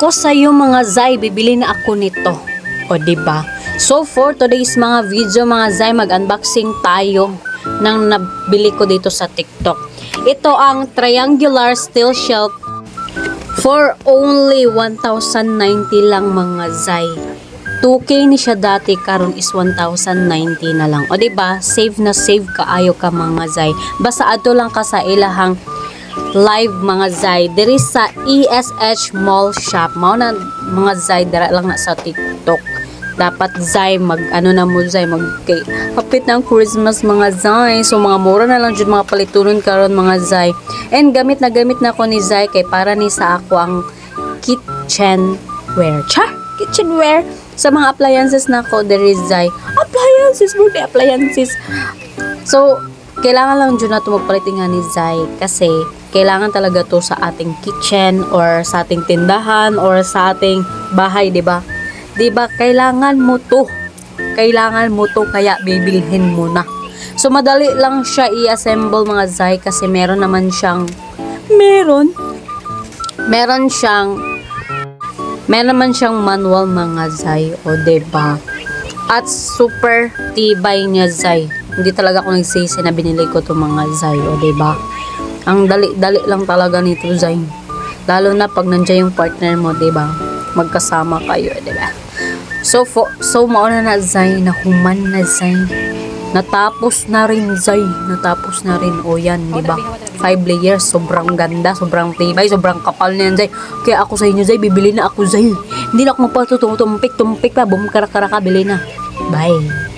ko sa iyo mga Zay, bibili na ako nito. O diba? So for today's mga video mga Zay, mag-unboxing tayo ng nabili ko dito sa TikTok. Ito ang triangular steel shelf for only 1,090 lang mga Zay. 2K ni siya dati, karon is 1,090 na lang. O diba? Save na save kaayo ka mga Zay. Basta ato lang ka sa ilahang live mga Zay. Diri sa ESH Mall Shop. Mao na mga Zay, dara lang na sa TikTok. Dapat Zay, mag-ano na mo Zay, hapit ng Christmas mga Zay. So mga mura na lang dyan mga palitunon karon mga Zay. And gamit na ko ni Zay kay para ni sa ako ang kitchenware. Kitchenware sa mga appliances na ko there is Zay. Appliances, birthday appliances. So kailangan lang dyan na ito magpalit nga ni Zay kasi kailangan talaga to sa ating kitchen or sa ating tindahan or sa ating bahay, 'di ba? 'Di ba? Kailangan mo to kaya bibilhin mo na. So madali lang siya i-assemble mga Zay kasi meron siyang manual mga Zay, o 'di ba? At super tibay niya Zay. Hindi talaga ako nagsisi na binili ko to mga Zay, o 'di ba? Ang dali lang talaga nito Zay. Lalo na pag nandiyan yung partner mo, 'di ba? Magkasama kayo, 'di ba? So mauna na Zay, nahuman na Zay. Natapos na rin Zay. O yan, 'di ba? 5 layers, sobrang ganda, sobrang tibay, sobrang kapal niyan Zay. Kaya ako sa inyo Zay, bibili na ako Zay. Hindi na ako magpatutumpik pa, bumkara-kara ka, bili na. Bye.